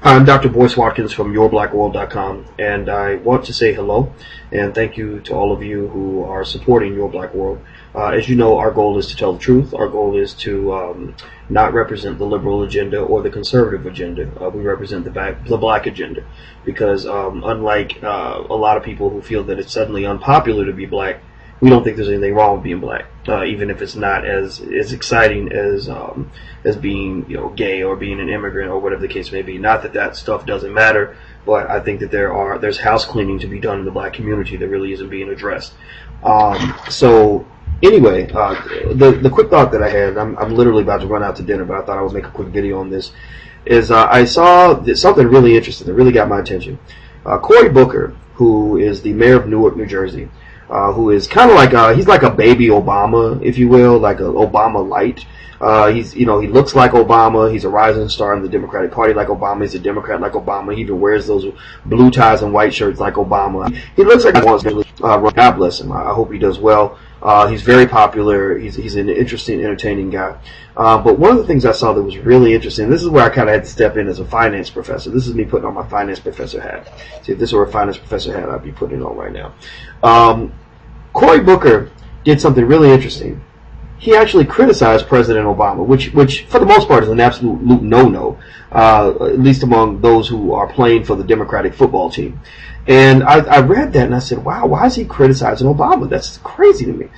Hi, I'm Dr. Boyce Watkins from yourblackworld.com, and I want to say hello and thank you to all of you who are supporting Your Black World. As you know, our goal is to tell the truth. Our goal is to not represent the liberal agenda or the conservative agenda. We represent the black agenda because unlike a lot of people who feel that it's suddenly unpopular to be black, we don't think there's anything wrong with being black, even if it's not as exciting as being gay or being an immigrant or whatever the case may be. Not that that stuff doesn't matter, but I think that there's house cleaning to be done in the black community that really isn't being addressed. So anyway, the quick thought that I had, I'm literally about to run out to dinner, but I thought I would make a quick video on this. Is I saw something really interesting that really got my attention. Cory Booker, who is the mayor of Newark, New Jersey. Who is kind of like he's like a baby Obama, if you will, like an Obama light. He looks like Obama. He's a rising star in the Democratic Party like Obama. He's a Democrat like Obama. He even wears those blue ties and white shirts like Obama. He looks like he wants to God bless him. I hope he does well. He's very popular. He's an interesting, entertaining guy. But one of the things I saw that was really interesting, this is where I kind of had to step in as a finance professor. This is me putting on my finance professor hat. See, if this were a finance professor hat, I'd be putting it on right now. Cory Booker did something really interesting. He actually criticized President Obama, which for the most part is an absolute no-no, at least among those who are playing for the Democratic football team. And I read that and I said, wow, why is he criticizing Obama? That's crazy to me.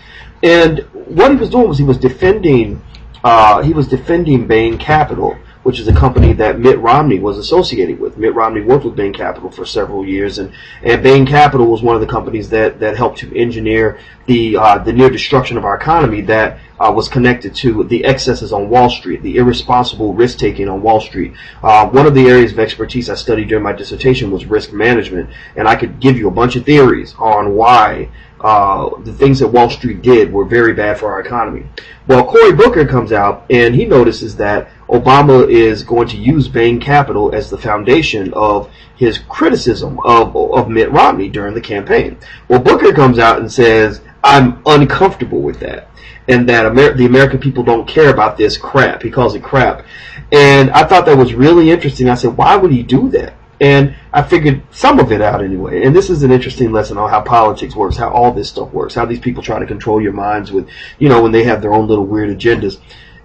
And what he was doing was he was defending Bain Capital, which is a company that Mitt Romney was associated with. Mitt Romney worked with Bain Capital for several years, and Bain Capital was one of the companies that helped to engineer the near destruction of our economy that was connected to the excesses on Wall Street, the irresponsible risk-taking on Wall Street. One of the areas of expertise I studied during my dissertation was risk management, and I could give you a bunch of theories on why the things that Wall Street did were very bad for our economy. Well, Cory Booker comes out and he notices that Obama is going to use Bain Capital as the foundation of his criticism of Mitt Romney during the campaign. Well, Booker comes out and says, I'm uncomfortable with that, and that the American people don't care about this crap. He calls it crap. And I thought that was really interesting. I said, why would he do that? And I figured some of it out anyway. And this is an interesting lesson on how politics works, how all this stuff works, how these people try to control your minds with, when they have their own little weird agendas.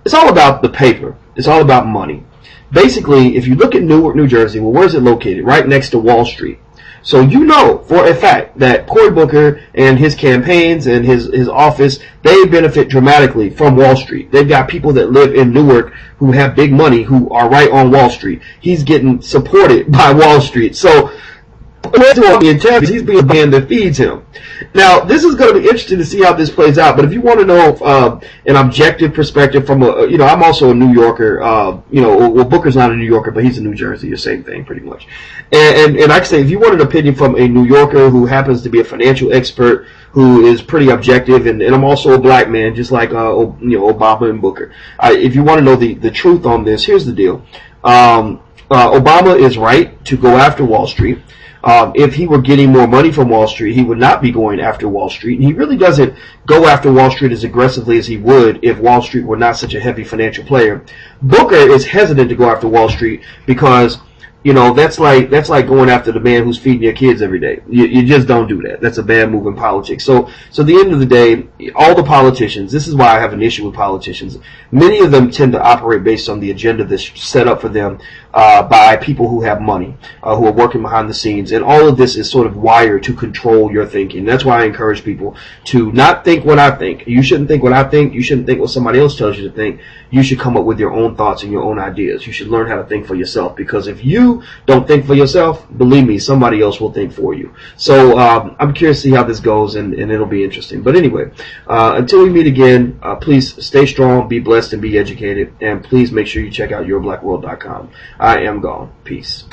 It's all about the paper. It's all about money. Basically, if you look at Newark, New Jersey, well, where's it located? Right next to Wall Street. So you know for a fact that Cory Booker and his campaigns and his office, they benefit dramatically from Wall Street. They've got people that live in Newark who have big money who are right on Wall Street. He's getting supported by Wall Street. So he's being a band that feeds him. Now, this is going to be interesting to see how this plays out. But if you want to know an objective perspective from I'm also a New Yorker. Well, Booker's not a New Yorker, but he's a New Jersey. The same thing, pretty much. And I can say, if you want an opinion from a New Yorker who happens to be a financial expert, who is pretty objective, and I'm also a black man, just like Obama and Booker. If you want to know the truth on this, here's the deal. Obama is right to go after Wall Street. If he were getting more money from Wall Street, he would not be going after Wall Street. And he really doesn't go after Wall Street as aggressively as he would if Wall Street were not such a heavy financial player. Booker is hesitant to go after Wall Street because, that's like going after the man who's feeding your kids every day. You just don't do that. That's a bad move in politics. So at the end of the day, all the politicians, this is why I have an issue with politicians. Many of them tend to operate based on the agenda that's set up for them by people who have money, who are working behind the scenes. And all of this is sort of wired to control your thinking. That's why I encourage people to not think what I think. You shouldn't think what I think. You shouldn't think what somebody else tells you to think. You should come up with your own thoughts and your own ideas. You should learn how to think for yourself, because if you don't think for yourself, believe me, somebody else will think for you. So I'm curious to see how this goes, and it'll be interesting. But anyway, until we meet again, please stay strong, be blessed, and be educated. And please make sure you check out yourblackworld.com. I am gone. Peace.